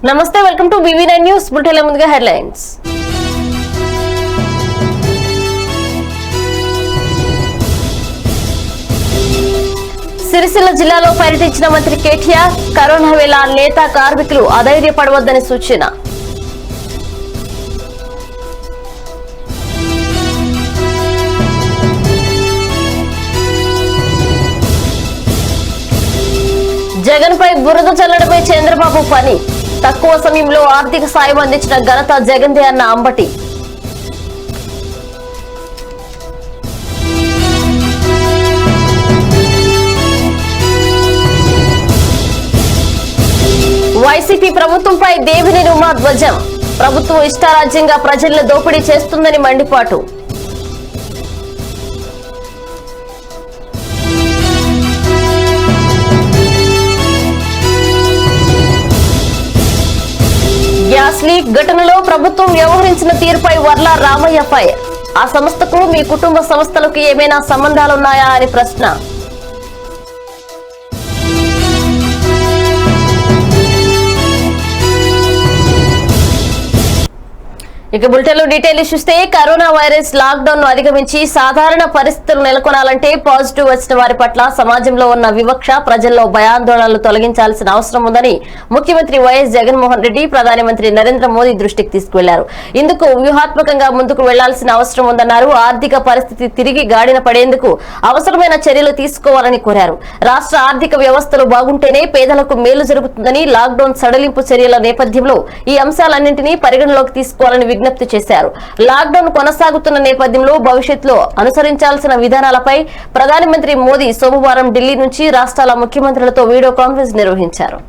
నమస్తే welcome to BV9 news bulletin ముందుగా headlines. Sircilla జిల్లాలో పర్యటించిన మంత్రి కేటీఆర్ కరోనా వేళ నేత కార్మికులు అధైర్యపడవద్దని సూచన. జగన్ పై బురద చల్లడమే చంద్రబాబు పని, తక్కువ సమయంలో ఆర్థిక సాయం అందించిన ఘనత జగన్దే అన్న అంబటి. వైసీపీ ప్రభుత్వంపై దేవినేని ఉమా ధ్వజం, ప్రభుత్వం ఇష్టారాజ్యంగా ప్రజలను దోపిడీ చేస్తుందని మండిపాటు. గ్యాస్ లీక్ ఘటనలో ప్రభుత్వం వ్యవహరించిన తీరుపై వర్ల రామయ్య ఫైర్, ఆ సంస్థకు మీ కుటుంబ సంస్థలకు ఏమైనా సంబంధాలున్నాయా అని ప్రశ్న. ఇక బులెటిన్ లో డీటెయిల్స్ చూస్తే కరోనా వైరస్ లాక్ డౌన్ ను అధిగమించి సాధారణ పరిస్థితులు నెలకొనాలంటే పాజిటివ్ వచ్చిన వారి పట్ల సమాజంలో ఉన్న వివక్ష, ప్రజల్లో భయాందోళనలు తొలగించాల్సిన అవసరం ఉందని ముఖ్యమంత్రి వైఎస్ జగన్మోహన్ రెడ్డి ప్రధానమంత్రి నరేంద్ర మోదీ దృష్టికి తీసుకువెళ్లారు. ఇందుకు వ్యూహాత్మకంగా ముందుకు వెళ్లాల్సిన అవసరం ఉందన్నారు. ఆర్థిక పరిస్థితి తిరిగి గాడిన పడేందుకు అవసరమైన చర్యలు తీసుకోవాలని కోరారు. రాష్ట్ర ఆర్థిక వ్యవస్థలు బాగుంటేనే పేదలకు మేలు జరుగుతుందని, లాక్ డౌన్ సడలింపు చర్యల నేపథ్యంలో ఈ అంశాలన్నింటినీ పరిగణలోకి తీసుకోవాలని విజ్ఞప్తి చేశారు. లాక్ డౌన్ కొనసాగుతున్న నేపథ్యంలో భవిష్యత్తులో అనుసరించాల్సిన విధానాలపై ప్రధానమంత్రి మోదీ సోమవారం ఢిల్లీ నుంచి రాష్ట్రాల ముఖ్యమంత్రులతో వీడియో కాన్ఫరెన్స్ నిర్వహించారు.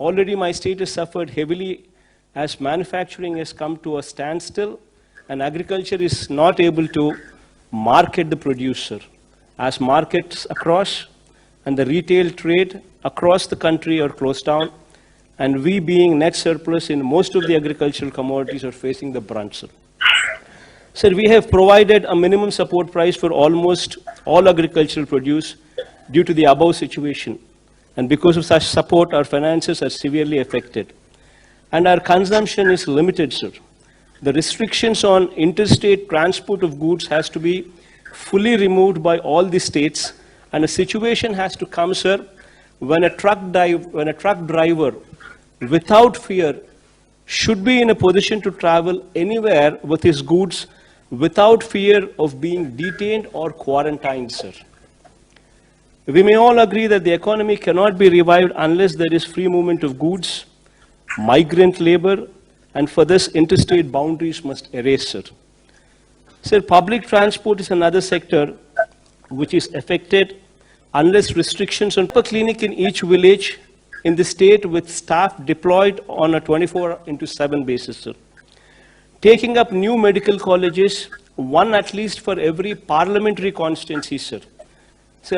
Already my state has suffered heavily as manufacturing has come to a standstill and agriculture is not able to market the producer as markets across and the retail trade across the country are closed down. And we being net surplus in most of the agricultural commodities are facing the brunt, sir. Sir, we have provided a minimum support price for almost all agricultural produce due to the above situation. And because of such support, our finances are severely affected. And our consumption is limited, sir. The restrictions on interstate transport of goods has to be fully removed by all the states. And a situation has to come, sir, when a truck driver without fear should be in a position to travel anywhere with his goods without fear of being detained or quarantined, sir. We may all agree that the economy cannot be revived unless there is free movement of goods, migrant labor, and for this interstate boundaries must erase, sir. Sir, public transport is another sector which is affected unless restrictions on a clinic in each village in the state with staff deployed on a 24/7 basis, sir. Taking up new medical colleges, one at least for every parliamentary constituency, sir. Sir,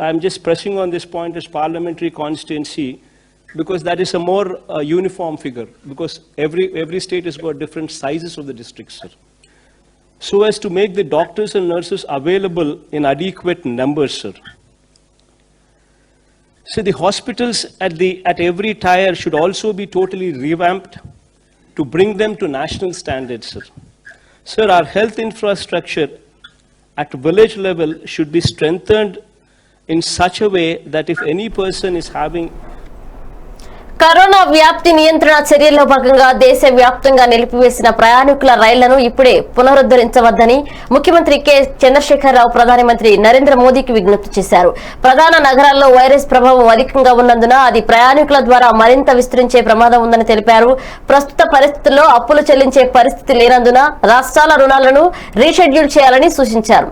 I'm just pressing on this point as parliamentary constituency because that is a more uniform figure because every state has got different sizes of the districts, sir. So as to make the doctors and nurses available in adequate numbers, sir. So the hospitals at every tier should also be totally revamped to bring them to national standards, sir. Sir, our health infrastructure at village level should be strengthened in such a way that if any person is having corona వ్యాప్తి నియంత్రణ చర్యల్లో భాగంగా దేశవ్యాప్తంగా నిలిపివేసిన ప్రయాణికుల రైళ్లను ఇప్పుడే పునరుద్ధరించవద్దని ముఖ్యమంత్రి కె చంద్రశేఖరరావు ప్రధానమంత్రి నరేంద్ర మోదీకి విజ్ఞప్తి చేశారు. ప్రధాన నగరాల్లో వైరస్ ప్రభావం అధికంగా ఉన్నందున అది ప్రయాణికుల ద్వారా మరింత విస్తరించే ప్రమాదం ఉందని తెలిపారు. ప్రస్తుత పరిస్థితుల్లో అప్పులు చెల్లించే పరిస్థితి లేనందున రాష్ట్రాల రుణాలను రీషెడ్యూల్ చేయాలని సూచించారు.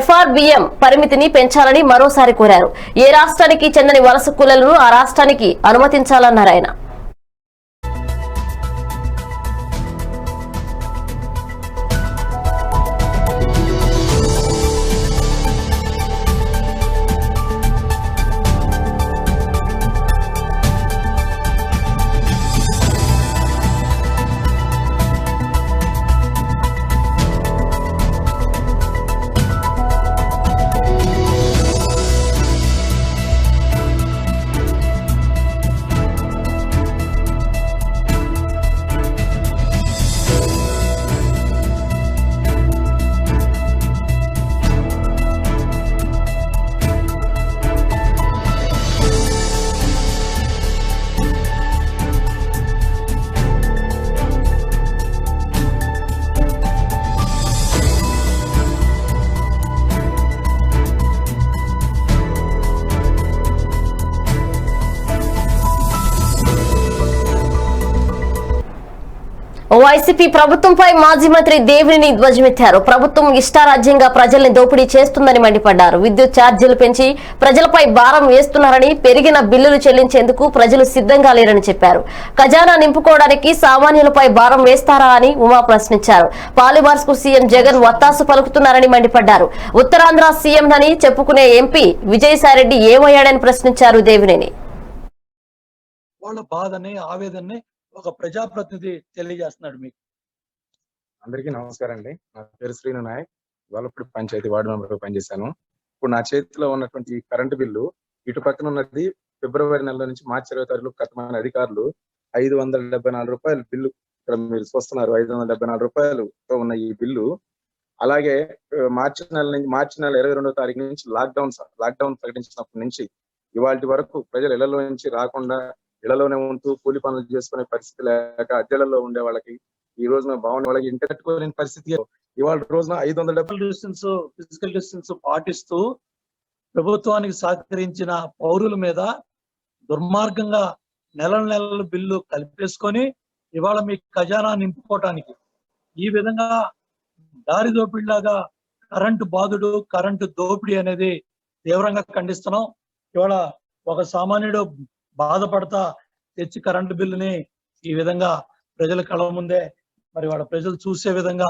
FRBM పరిమితిని పెంచాలని మరోసారి కోరారు. ఏ రాష్ట్రానికి చెందని వలస కూలీలను ఆ రాష్ట్రానికి అనుమతించాలన్నారు ఆయన. వైసీపీ ప్రభుత్వంపై మాజీ మంత్రి దేవినేని ధ్వజమెత్తారు. ప్రభుత్వం ఇష్టారాజ్యంగా ప్రజల్ని దోపిడీ చేస్తుందని మండిపడ్డారు. విద్యుత్ ఛార్జీలు పెంచి ప్రజలపై భారం వేస్తున్నారని, పెరిగిన బిల్లులు చెల్లించేందుకు ప్రజలు సిద్ధంగా లేరని చెప్పారు. ఖజానా నింపుకోవడానికి సామాన్యులపై భారం వేస్తారా అని ఉమా ప్రశ్నించారు. పాలిమార్స్ కు సీఎం జగన్ వత్తాసు పలుకుతున్నారని మండిపడ్డారు. ఉత్తరాంధ్ర సీఎం అని చెప్పుకునే ఎంపీ విజయసాయిరెడ్డి ఏమయ్యాడని ప్రశ్నించారు దేవినేని. వాళ్ళ బాధని, ఆవేదనని ఒక ప్రజాప్రతినిధి తెలియజేస్తున్నాడు. మీకు అందరికీ నమస్కారం అండి. నా పేరు శ్రీను నాయక్. గొల్లపూడి పంచాయతీ వార్డు మెంబర్గా పనిచేశాను. ఇప్పుడు నా చేతిలో ఉన్నటువంటి కరెంటు బిల్లు, ఇటు పక్కన ఉన్నది ఫిబ్రవరి నెల నుంచి మార్చి 20 తారీఖు కట్టమని అధికారులు 574 రూపాయలు బిల్లు. ఇక్కడ మీరు చూస్తున్నారు, 574 రూపాయలుతో ఉన్న ఈ బిల్లు. అలాగే మార్చి నెల 22వ తారీఖు నుంచి లాక్డౌన్ ప్రకటించినప్పటి నుంచి ఇవాళ వరకు ప్రజలు ఇళ్లలో నుంచి రాకుండా ఇళ్లలోనే ఉంటూ కూలి పనులు చేసుకునే పరిస్థితి లేక అద్దెలలో ఉండే వాళ్ళకి, ఈ రోజున భవన వాళ్ళకి ఇంటి కట్టుకోలేని పరిస్థితి. ఇవాళ రోజున 570 ఫిజికల్ డిస్టెన్స్ పాటిస్తూ ప్రభుత్వానికి సహకరించిన పౌరుల మీద దుర్మార్గంగా నెలలు బిల్లు కలిపేసుకొని ఇవాళ మీ ఖజానా నింపుకోవటానికి ఈ విధంగా దారి దోపిడిలాగా కరెంటు బాధుడు, కరెంటు దోపిడీ అనేది తీవ్రంగా ఖండిస్తున్నాం. ఇవాళ ఒక సామాన్యుడు బాధపడతా తెచ్చి కరెంటు బిల్లుని ఈ విధంగా ప్రజల కళ్ళ ముందే మరి వాళ్ళ ప్రజలు చూసే విధంగా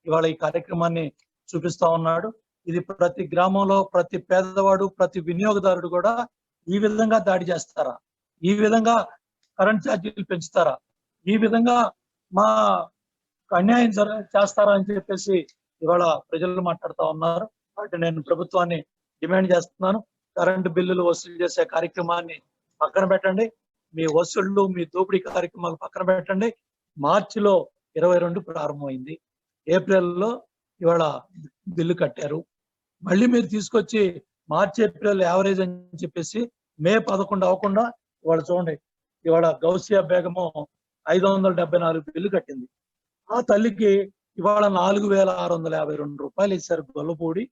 ఇవాళ ఈ కార్యక్రమాన్ని చూపిస్తా ఉన్నాడు. ఇది ప్రతి గ్రామంలో ప్రతి పేదవాడు, ప్రతి వినియోగదారుడు కూడా ఈ విధంగా దాడి చేస్తారా, ఈ విధంగా కరెంట్ ఛార్జీలు పెంచుతారా, ఈ విధంగా మా అన్యాయం చేస్తారా అని చెప్పేసి ఇవాళ ప్రజలు మాట్లాడుతూ ఉన్నారు. కాబట్టి నేను ప్రభుత్వాన్ని డిమాండ్ చేస్తున్నాను, కరెంటు బిల్లులు వసూలు చేసే కార్యక్రమాన్ని పక్కన పెట్టండి. మీ వసూళ్లు, మీ దోపిడీ కార్యక్రమాలు పక్కన పెట్టండి. మార్చిలో 22 ప్రారంభమైంది, ఏప్రిల్లో ఇవాళ బిల్లు కట్టారు. మళ్ళీ మీరు తీసుకొచ్చి మార్చి ఏప్రిల్ యావరేజ్ అని చెప్పేసి మే 11 అవ్వకుండా ఇవాళ చూడండి, ఇవాళ గౌసియా బేగము 574 బిల్లు కట్టింది. ఆ తల్లికి ఇవాళ 4652 రూపాయలు ఇచ్చారు. గొల్లపూడి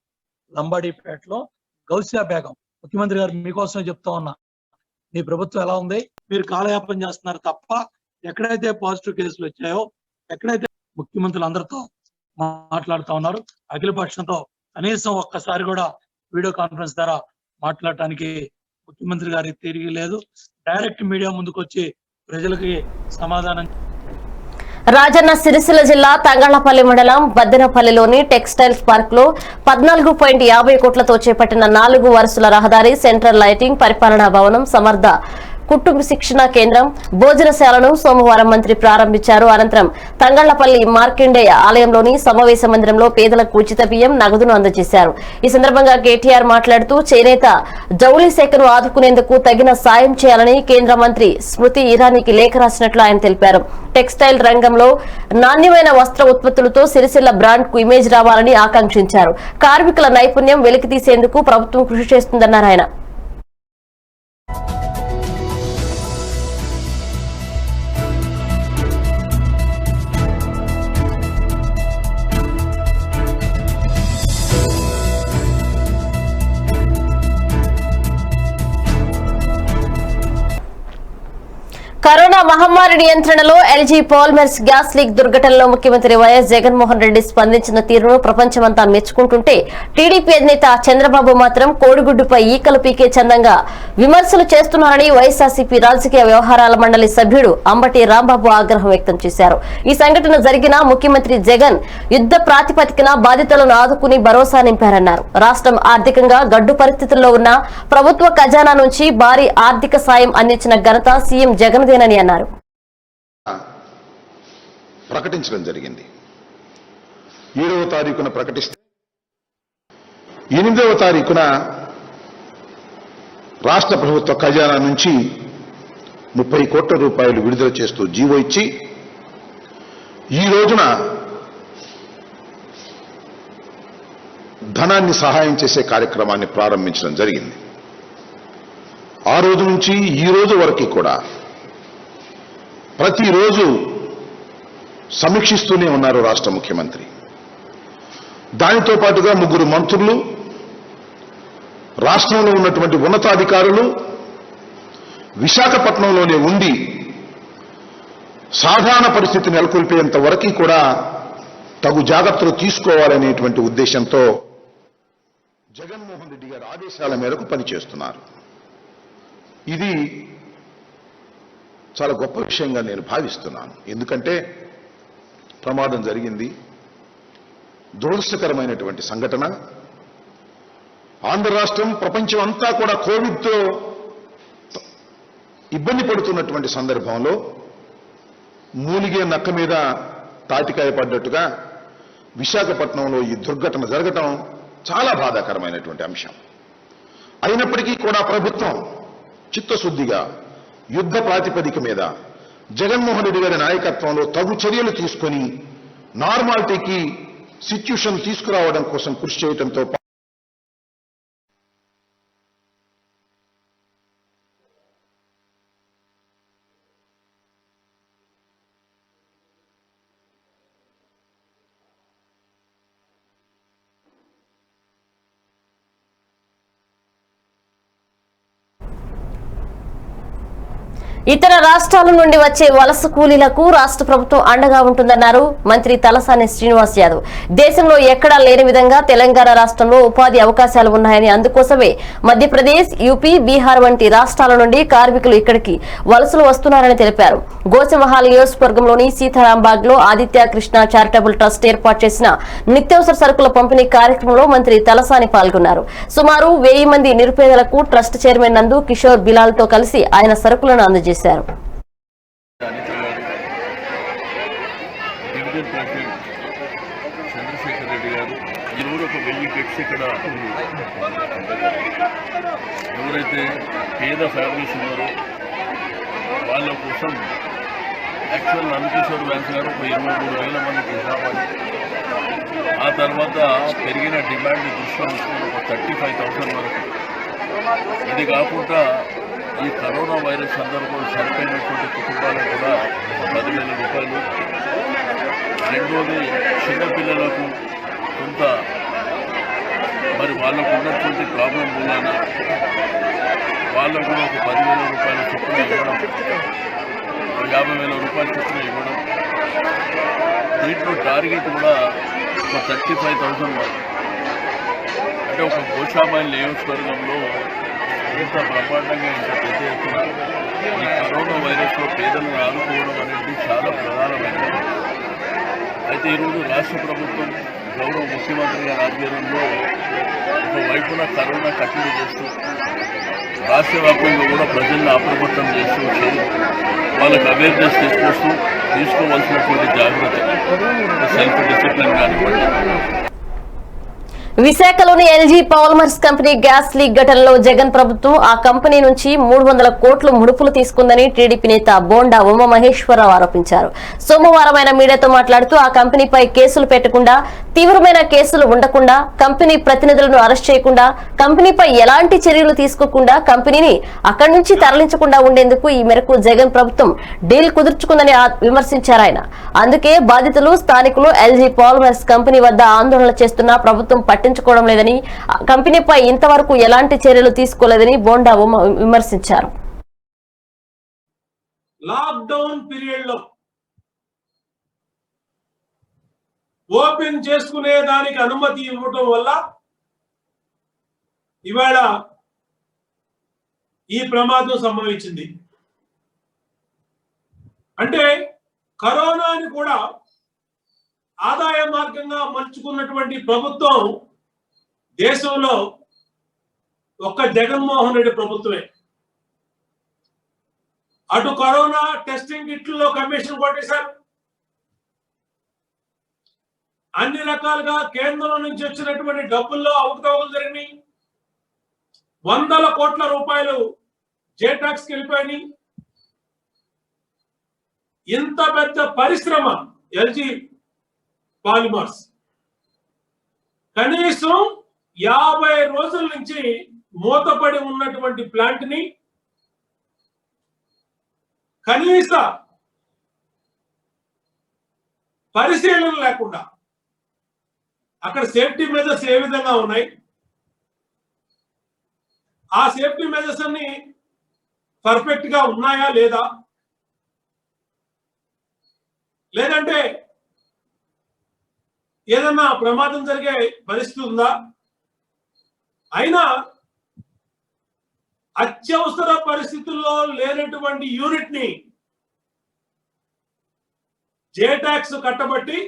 లంబాడీపేటలో గౌసియా బేగం. ముఖ్యమంత్రి గారు మీకోసమే చెప్తా ఉన్నా, మీ ప్రభుత్వం ఎలా ఉంది? మీరు కాలయాపన చేస్తున్నారు తప్ప ఎక్కడైతే పాజిటివ్ కేసులు వచ్చాయో, ఎక్కడైతే ముఖ్యమంత్రులు అందరితో మాట్లాడుతూ ఉన్నారు, అఖిల పక్షంతో కనీసం ఒక్కసారి కూడా వీడియో కాన్ఫరెన్స్ ద్వారా మాట్లాడటానికి ముఖ్యమంత్రి గారికి తిరిగి లేదు. డైరెక్ట్ మీడియా ముందుకు వచ్చి ప్రజలకి సమాధానం. రాజన్న సిరిసిల్ల జిల్లా తంగళ్లపల్లి మండలం బద్దెనపల్లిలోని టెక్స్టైల్స్ పార్క్ లో 14.50 కోట్లతో చేపట్టిన 4 వరుసల రహదారి, సెంట్రల్ లైటింగ్, పరిపాలనా భవనం, సమర్థ కుటుంబ శిక్షణ కేంద్రం, భోజనశాలను సోమవారం మంత్రి ప్రారంభించారు. అనంతరం తంగళ్లపల్లి మార్కండేయ ఆలయంలోని సమావేశ మందిరంలో పేదలకు ఉచిత బియ్యం, నగదును అందజేశారు. ఈ సందర్భంగా కేటీఆర్ మాట్లాడుతూ చేనేత జౌళి శాఖను ఆదుకునేందుకు తగిన సాయం చేయాలని కేంద్ర మంత్రి స్మృతి ఇరానీకి లేఖ రాసినట్లు ఆయన తెలిపారు. టెక్స్టైల్ రంగంలో నాణ్యమైన వస్త్ర ఉత్పత్తులతో సిరిసిల్ల బ్రాండ్ కు ఇమేజ్ రావాలని ఆకాంక్షించారు. కార్మికుల నైపుణ్యం వెలికితీసేందుకు ప్రభుత్వం కృషి చేస్తుందన్నారు ఆయన. కరోనా మహమ్మారి నియంత్రణలో ఎల్జీ పాలిమర్స్ గ్యాస్ లీక్ దుర్ఘటనలో ముఖ్యమంత్రి వైఎస్ జగన్మోహన్ రెడ్డి స్పందించిన తీరును ప్రపంచమంతా మెచ్చుకుంటుంటే టీడీపీ అధినేత చంద్రబాబు మాత్రం కోడిగుడ్డుపై ఈకలు పీకే చందంగా విమర్శలు చేస్తున్నారని వైఎస్ఆర్సీపీ రాజకీయ వ్యవహారాల మండలి సభ్యుడు అంబటి రాంబాబు ఆగ్రహం వ్యక్తం చేశారు. ఈ సంఘటన జరిగినా ముఖ్యమంత్రి జగన్ యుద్ధ ప్రాతిపదికన బాధితులను ఆదుకుని భరోసా నింపారన్నారు. రాష్ట్రం ఆర్థికంగా గడ్డు పరిస్థితుల్లో ఉన్న ప్రభుత్వ ఖజానా నుంచి భారీ ఆర్థిక సాయం అందించిన ఘనత సీఎం జగన్ అన్నారు. ప్రకటించడం జరిగింది. 7వ తారీఖున ప్రకటిస్తే 8వ తారీఖున రాష్ట్ర ప్రభుత్వ ఖజానా నుంచి 30 కోట్ల రూపాయలు విడుదల చేస్తూ జీవో ఇచ్చి ఈ రోజున ధనాన్ని సహాయం చేసే కార్యక్రమాన్ని ప్రారంభించడం జరిగింది. ఆ రోజు నుంచి ఈ రోజు వరకు కూడా ప్రతిరోజు సమీక్షిస్తూనే ఉన్నారు రాష్ట్ర ముఖ్యమంత్రి. దానితో పాటుగా 3 మంత్రులు, రాష్ట్రంలో ఉన్నటువంటి ఉన్నతాధికారులు విశాఖపట్నంలోనే ఉండి సాధారణ పరిస్థితి నెలకొల్పేంత వరకు కూడా తగు జాగ్రత్తలు తీసుకోవాలనేటువంటి ఉద్దేశంతో జగన్మోహన్ రెడ్డి గారి ఆదేశాల మేరకు పనిచేస్తున్నారు. ఇది చాలా గొప్ప విషయంగా నేను భావిస్తున్నాను. ఎందుకంటే ప్రమాదం జరిగింది, దురదృష్టకరమైనటువంటి సంఘటన. ఆంధ్ర రాష్ట్రం, ప్రపంచం అంతా కూడా కోవిడ్తో ఇబ్బంది పడుతున్నటువంటి సందర్భంలో మూలిగే నక్క మీద తాటికాయ పడ్డట్టుగా విశాఖపట్నంలో ఈ దుర్ఘటన జరగటం చాలా బాధాకరమైనటువంటి అంశం. అయినప్పటికీ కూడా ప్రభుత్వం చిత్తశుద్ధిగా యుద్ధ ప్రాతిపదిక మీద జగన్మోహన్ రెడ్డి గారి నాయకత్వంలో తగు చర్యలు తీసుకొని నార్మాలిటీకి సిచ్యుయేషన్ తీసుకురావడం కోసం కృషి చేయడంతో ఇతర రాష్ట్రాల నుండి వచ్చే వలస కూలీలకు రాష్ట్ర ప్రభుత్వం అండగా ఉంటుందన్నారు మంత్రి తలసాని శ్రీనివాస్ యాదవ్. దేశంలో ఎక్కడా లేని విధంగా తెలంగాణ రాష్ట్రంలో ఉపాధి అవకాశాలు ఉన్నాయని, అందుకోసమే మధ్యప్రదేశ్, యూపీ, బీహార్ వంటి రాష్ట్రాల నుండి కార్మికులు ఇక్కడికి వలసలు వస్తున్నారని తెలిపారు. గోచమహాల్ నియోజకవర్గంలోని సీతారాంబాగ్ లో ఆదిత్య కృష్ణ చారిటబుల్ ట్రస్ట్ ఏర్పాటు చేసిన నిత్యావసర సరుకుల పంపిణీ కార్యక్రమంలో మంత్రి తలసాని పాల్గొన్నారు. సుమారు 1000 మంది నిరుపేదలకు ట్రస్ట్ చైర్మన్ నందు కిషోర్ బిలాల్ తో కలిసి ఆయన సరుకులను అందజేశారు. చంద్రశేఖర్ రెడ్డి గారు ఈరోజు ఒక 1000 కిట్స్ ఇక్కడ ఎవరైతే పేద ఫ్యామిలీస్ ఉన్నారో వాళ్ళ కోసం యాక్చువల్ నందకిషోర్ వ్యాన్స్ గారు ఒక 23,000 మందికి ఇవ్వాలి. ఆ తర్వాత పెరిగిన డిమాండ్ దృష్టిలో ఉంచుకుని ఒక 35,000 వరకు. ఇది కాకుండా ఈ కరోనా వైరస్ సందర్భంలో చనిపోయినటువంటి కుటుంబాలకు కూడా 10,000 రూపాయలు. రెండోది చిన్నపిల్లలకు కొంత మరి వాళ్ళకు ఉన్నటువంటి ప్రాబ్లం మూలాన వాళ్ళకు కూడా ఒక 10,000 రూపాయల చొప్పున ఇవ్వడం, 50,000 రూపాయల చొప్పున ఇవ్వడం. దీంట్లో టార్గెట్ కూడా ఒక 35,000 వరకు. అంటే ఒక గోషాబాయి నియోజకవర్గంలో ఇంత బ్రహ్మాండంగా ఇంత పెద్ద ఎత్తున ఈ కరోనా వైరస్లో పేదలను ఆదుకోవడం అనేది చాలా ప్రధానమైనది. అయితే ఈరోజు రాష్ట్ర ప్రభుత్వం గౌరవ ముఖ్యమంత్రి గారి ఆధ్వర్యంలో ఒకవైపున కరోనా కట్టడి చేస్తూ రాష్ట్ర వ్యాప్తంగా కూడా ప్రజలను అప్రమత్తం చేస్తూ వాళ్ళకి అవేర్నెస్ తీసుకొస్తూ తీసుకోవాల్సినటువంటి జాగ్రత్త సెల్ఫ్ డిసిప్లిన్ కానివ్వండి. విశాఖలోని LG polymers company gas leak ఘటనలో జగన్ ప్రభుత్వం ఆ కంపెనీ నుంచి 300 కోట్లు ముడుపులు తీసుకుందని టీడీపీ నేత బోండా ఉమామహేశ్వరరావు ఆరోపించారు. సోమవారం ఆయన మీడియాతో మాట్లాడుతూ ఆ కంపెనీపై కేసులు పెట్టకుండా, తీవ్రమైన కేసులు ఉండకుండా, కంపెనీ ప్రతినిధులను అరెస్ట్ చేయకుండా, కంపెనీపై ఎలాంటి చర్యలు తీసుకోకుండా, కంపెనీని అక్కడి నుంచి తరలించకుండా ఉండేందుకు ఈ మేరకు జగన్ ప్రభుత్వం డీల్ కుదుర్చుకుందని విమర్శించారు ఆయన. అందుకే బాధితులు, స్థానికులు ఎల్జీ పాలిమర్స్ కంపెనీ వద్ద ఆందోళన చేస్తున్నా ప్రభుత్వం పట్టించుకోవడం లేదని, కంపెనీపై ఇంతవరకు ఎలాంటి చర్యలు తీసుకోలేదని బోండా విమర్శించారు. లాక్డౌన్ పీరియడ్ లో ఓపెన్ చేసుకునే దానికి అనుమతి ఇవ్వడం వల్ల ఇవాళ ఈ ప్రమాదం సంభవించింది. అంటే కరోనాని కూడా ఆదాయ మార్గంగా మలుచుకున్నటువంటి ప్రభుత్వం దేశంలో ఒక్క జగన్మోహన్ రెడ్డి ప్రభుత్వమే. అటు కరోనా టెస్టింగ్ కిట్లలో కమిషన్ కొట్టేశారు, అన్ని రకాలుగా కేంద్రం నుంచి వచ్చినటువంటి డబ్బుల్లో అవకతవకలు జరిగినాయి, 100 కోట్ల రూపాయలు జేటాక్స్కి వెళ్ళిపోయినాయి. ఇంత పెద్ద పరిశ్రమ ఎల్జీ పాలిమర్స్ కనీసం 50 రోజుల నుంచి మూతపడి ఉన్నటువంటి ప్లాంట్ ని కనీస పరిశీలన లేకుండా, అక్కడ సేఫ్టీ మెజర్స్ ఏ విధంగా ఉన్నాయి, ఆ సేఫ్టీ మెజర్స్ అన్ని పర్ఫెక్ట్ గా ఉన్నాయా లేదా, లేదంటే ఏదన్నా ప్రమాదం జరిగే పరిస్థితి ఉందా? అయినా అత్యవసర పరిస్థితుల్లో లేనటువంటి యూనిట్ ని జే ట్యాక్స్ కట్టబట్టి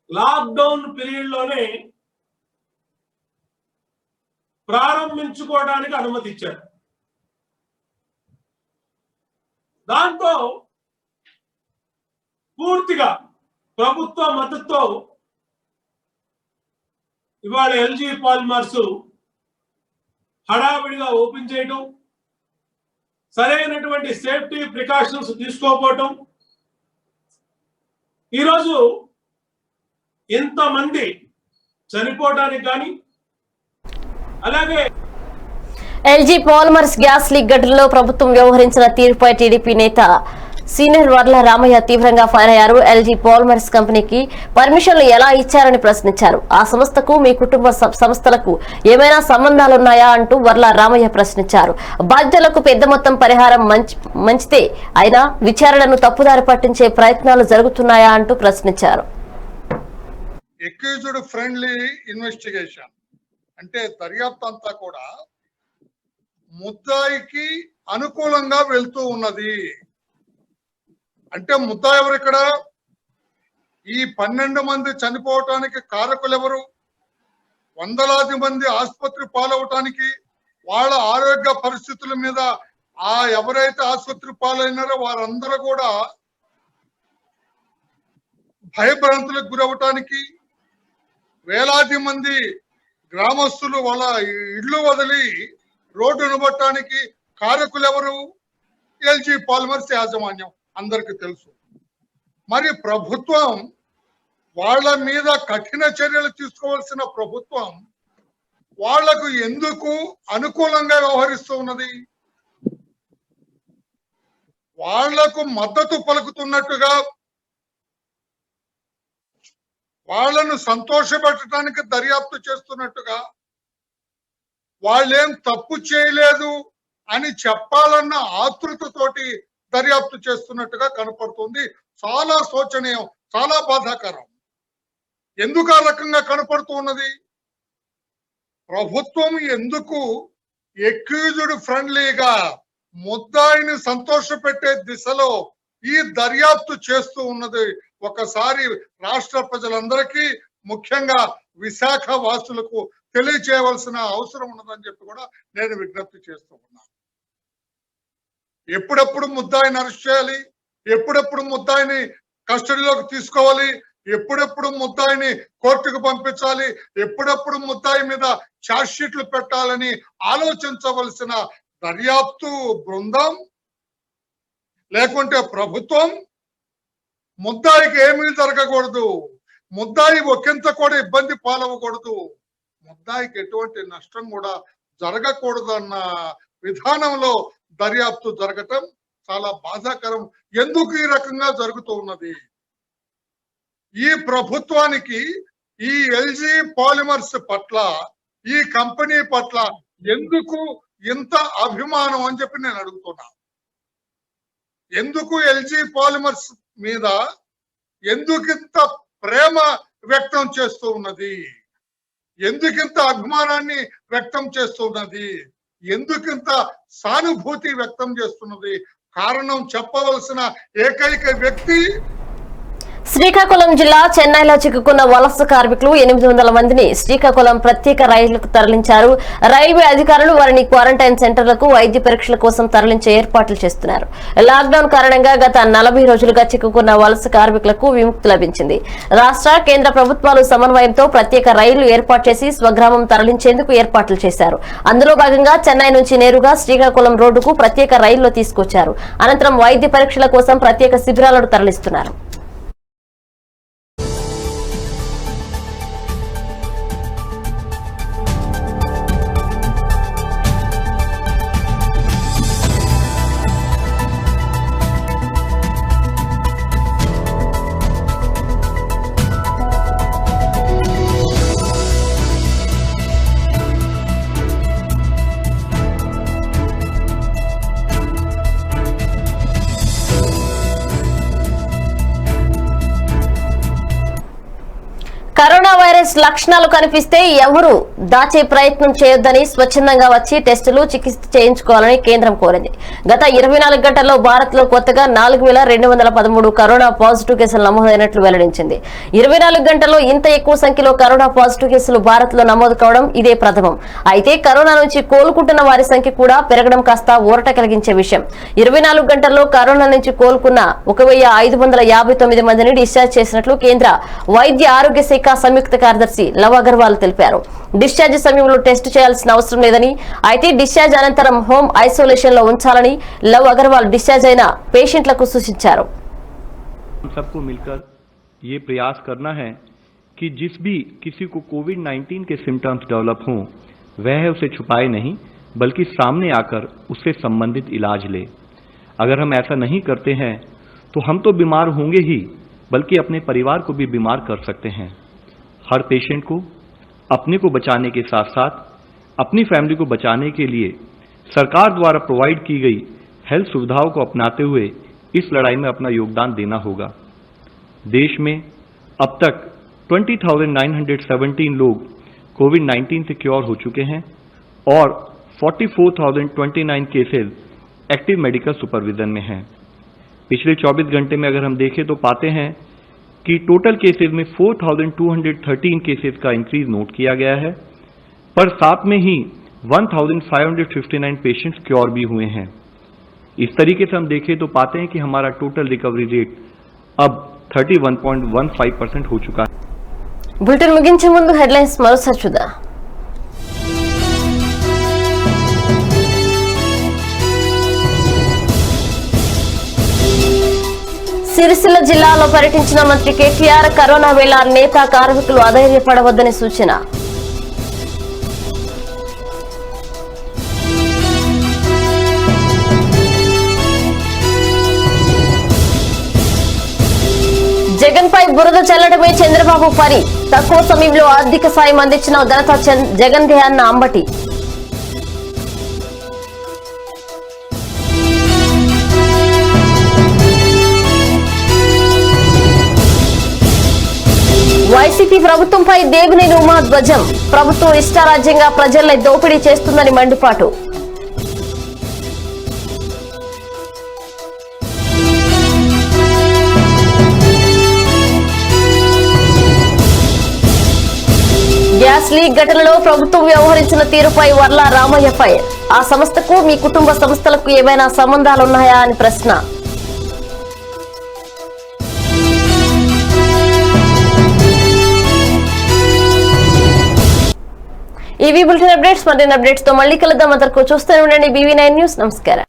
లాక్డౌన్ పీరియడ్ లోనే ప్రారంభించుకోవడానికి అనుమతి ఇచ్చారు. దాంతో పూర్తిగా ప్రభుత్వ మద్దతుతో ఇవాళ ఎల్జీ పాలిమర్స్ హడావిడిగా ఓపెన్ చేయడం, సరైనటువంటి సేఫ్టీ ప్రికాషన్స్ తీసుకోకపోవటం, ఈరోజు ఎంతమంది చనిపోవడానికి కానీ అలాగే ఎల్జీ పాలిమర్స్ గ్యాస్ లీక్ ఘటనలో ప్రభుత్వం వ్యవహరించిన తీరుపై టీడీపీ నేత సీనియర్ వర్ల రామయ్య తీవ్రంగా ఫైర్ అయ్యారు. ఎల్జీ పాలిమర్స్ కంపెనీకి పర్మిషన్లు ఎలా ఇచ్చారని ప్రశ్నించారు. ఆ సంస్థకు మీ కుటుంబ సంస్థలకు ఏమైనా సంబంధాలున్నాయా అంటూ వర్ల రామయ్య ప్రశ్నించారు. బాధ్యులకు పెద్ద మొత్తం పరిహారం మంచితే అయినా విచారణను తప్పుదారి పట్టించే ప్రయత్నాలు జరుగుతున్నాయా అంటూ ప్రశ్నించారు. ఎక్యూజ్డ్ ఫ్రెండ్లీ ఇన్వెస్టిగేషన్ అంటే దర్యాప్తు అంతా కూడా ముద్దాయికి అనుకూలంగా వెళ్తూ ఉన్నది. అంటే ముద్దాయి ఎవరు ఇక్కడ? ఈ 12 మంది చనిపోవటానికి కారకులు ఎవరు? వందలాది మంది ఆసుపత్రి పాలవటానికి, వాళ్ళ ఆరోగ్య పరిస్థితుల మీద ఎవరైతే ఆసుపత్రి పాలైనారో వారందరూ కూడా భయభ్రాంతులకు గురవటానికి, వేలాది మంది గ్రామస్తులు వాళ్ళ ఇళ్లు వదిలి రోడ్డు నిలబడటానికి కారకులు ఎవరు? ఎల్జీ పాలిమర్స్ యాజమాన్యం అందరికి తెలుసు. మరి ప్రభుత్వం వాళ్ళ మీద కఠిన చర్యలు తీసుకోవాల్సిన ప్రభుత్వం వాళ్లకు ఎందుకు అనుకూలంగా వ్యవహరిస్తూ ఉన్నది? వాళ్లకు మద్దతు పలుకుతున్నట్టుగా, వాళ్లను సంతోషపెట్టడానికి దర్యాప్తు చేస్తున్నట్టుగా, వాళ్ళేం తప్పు చేయలేదు అని చెప్పాలన్న ఆతృతతోటి దర్యాప్తు చేస్తున్నట్టుగా కనపడుతుంది. చాలా శోచనీయం, చాలా బాధాకరం. ఎందుకు ఆ రకంగా కనపడుతూ ఉన్నది? ప్రభుత్వం ఎందుకు ఎక్యూజ్డ్ ఫ్రెండ్లీగా ముద్దాయిని సంతోషపెట్టే దిశలో ఈ దర్యాప్తు చేస్తూ ఉన్నది? ఒకసారి రాష్ట్ర ప్రజలందరికీ, ముఖ్యంగా విశాఖ వాసులకు తెలియచేయవలసిన అవసరం ఉన్నదని చెప్పి కూడా నేను విజ్ఞప్తి చేస్తూ ఉన్నాను. ఎప్పుడెప్పుడు ముద్దాయిని అరెస్ట్ చేయాలి, ఎప్పుడెప్పుడు ముద్దాయిని కస్టడీలోకి తీసుకోవాలి, ఎప్పుడెప్పుడు ముద్దాయిని కోర్టుకు పంపించాలి, ఎప్పుడెప్పుడు ముద్దాయి మీద ఛార్జ్ షీట్లు పెట్టాలని ఆలోచించవలసిన దర్యాప్తు బృందం లేకుంటే ప్రభుత్వం ముద్దాయికి ఏమీ జరగకూడదు, ముద్దాయి ఒకంత కూడా ఇబ్బంది పాలవకూడదు, ముద్దాయికి ఎటువంటి నష్టం కూడా జరగకూడదు అన్న విధానంలో దర్యాప్తు జరగటం చాలా బాధాకరం. ఎందుకు ఈ రకంగా జరుగుతూ ఉన్నది? ఈ ప్రభుత్వానికి ఈ ఎల్జీ పాలిమర్స్ పట్ల, ఈ కంపెనీ పట్ల ఎందుకు ఇంత అభిమానం అని చెప్పి నేను అడుగుతున్నా. ఎందుకు ఎల్జీ పాలిమర్స్ మీద ఎందుకింత ప్రేమ వ్యక్తం చేస్తూ ఉన్నది? ఎందుకింత అభిమానాన్ని వ్యక్తం చేస్తున్నది? ఎందుకింత సానుభూతి వ్యక్తం చేస్తున్నది? కారణం చెప్పవలసిన ఏకైక వ్యక్తి శ్రీకాకుళం జిల్లా చెన్నైలో చిక్కుకున్న వలస కార్మికులు 800 మందిని శ్రీకాకుళం ప్రత్యేక రైళ్లకు తరలించారు. రైల్వే అధికారులు వారిని క్వారంటైన్ సెంటర్లకు వైద్య పరీక్షల కోసం తరలించే ఏర్పాట్లు చేస్తున్నారు. లాక్డౌన్ కారణంగా గత 40 రోజులుగా చిక్కుకున్న వలస కార్మికులకు విముక్తి లభించింది. రాష్ట్ర కేంద్ర ప్రభుత్వాలు సమన్వయంతో ప్రత్యేక రైళ్లు ఏర్పాటు చేసి స్వగ్రామం తరలించేందుకు ఏర్పాట్లు చేశారు. అందులో భాగంగా చెన్నై నుంచి నేరుగా శ్రీకాకుళం రోడ్డుకు ప్రత్యేక రైల్లో తీసుకొచ్చారు. అనంతరం వైద్య పరీక్షల కోసం ప్రత్యేక శిబిరాలను తరలిస్తున్నారు. వైరస్ లక్షణాలు కనిపిస్తే ఎవరు దాచే ప్రయత్నం చేయొద్దని స్వచ్ఛందంగా వచ్చి టెస్టులు చికిత్స చేయించుకోవాలని కేంద్రం కోరింది. గత 24 గంటల్లో భారత్ లో కొత్తగా 4213 కరోనా పాజిటివ్ కేసులు నమోదైనట్లు వెల్లడించింది. 24 గంటల్లో ఇంత ఎక్కువ సంఖ్యలో కరోనా పాజిటివ్ కేసులు భారత్ లో నమోదు కావడం ఇదే ప్రథమం. అయితే కరోనా నుంచి కోలుకుంటున్న వారి సంఖ్య కూడా పెరగడం కాస్త ఊరట కలిగించే విషయం. 24 గంటల్లో కరోనా నుంచి కోలుకున్న 1559 మందిని డిశ్చార్జ్ చేసినట్లు కేంద్ర వైద్య ఆరోగ్య శాఖ సంయుక్త కార్యదర్శి లవ్ అగర్వాల్ తెలిపారు. డిశ్చార్జ్ సమయంలో టెస్ట్ చేయాల్సిన అవసరం లేదని, అయితే డిశ్చార్జ్ అనంతరం హోమ్ ఐసోలేషన్ లో ఉంచాలని లవ్ అగర్వాల్ డిశ్చార్జ్ అయిన పేషెంట్లకు సూచించారు. सबको मिलकर ये प्रयास करना है कि जिस भी किसी को कोविड-19 के सिम्टम्स डेवलप हों वह उसे छुपाए नहीं बल्कि सामने आकर उससे संबंधित इलाज ले। अगर हम ऐसा नहीं करते हैं तो हम तो बीमार होंगे ही बल्कि अपने परिवार को भी बीमार कर सकते हैं। हर पेशेंट को अपने को बचाने के साथ साथ अपनी फैमिली को बचाने के लिए सरकार द्वारा प्रोवाइड की गई हेल्थ सुविधाओं को अपनाते हुए इस लड़ाई में अपना योगदान देना होगा। देश में अब तक 20,917 लोग कोविड-19 से क्योर हो चुके हैं और 44,029 केसेस एक्टिव मेडिकल सुपरविजन में हैं। पिछले 24 घंटे में अगर हम देखें तो पाते हैं कि टोटल केसेस में 4,213 केसेस का इंक्रीज नोट किया गया है, पर साथ में ही 1,559 पेशेंट्स क्योर भी हुए हैं। इस तरीके से हम देखें तो पाते हैं कि हमारा टोटल रिकवरी रेट अब 31.15% हो चुका है। बुलेटिन मुगिंचे मुंदु हेडलाइंस मरोसारि చూద్దాం. సిరిసిల్ల జిల్లాలో పర్యటించిన మంత్రి కేటీఆర్ కరోనా వేళ నేత కార్మికులు అధైర్యపడవద్దని సూచన. జగన్ పై బురద చల్లడమే చంద్రబాబు పని, తక్కువ సమయంలో ఆర్థిక సాయం అందించిన ఘనత జగన్ దే అన్న అంబటి. వైసీపీ ప్రభుత్వంపై దేవినేని ఉమా ధ్వజం, ప్రభుత్వం ఇష్టారాజ్యంగా ప్రజల్ని దోపిడీ చేస్తుందని మండిపాటు. గ్యాస్ లీక్ ఘటనలో ప్రభుత్వం వ్యవహరించిన తీరుపై వర్ల రామయ్య ఫైర్, ఆ సంస్థకు మీ కుటుంబ సంస్థలకు ఏమైనా సంబంధాలున్నాయా అని ప్రశ్న. ఈవీ బులెటిన్ అప్డేట్స్ మరిన్ని అప్డేట్స్ తో మళ్ళీ కలుద్దాం. అంతవరకు చూస్తూనే ఉండండి BV9 న్యూస్. నమస్కారం.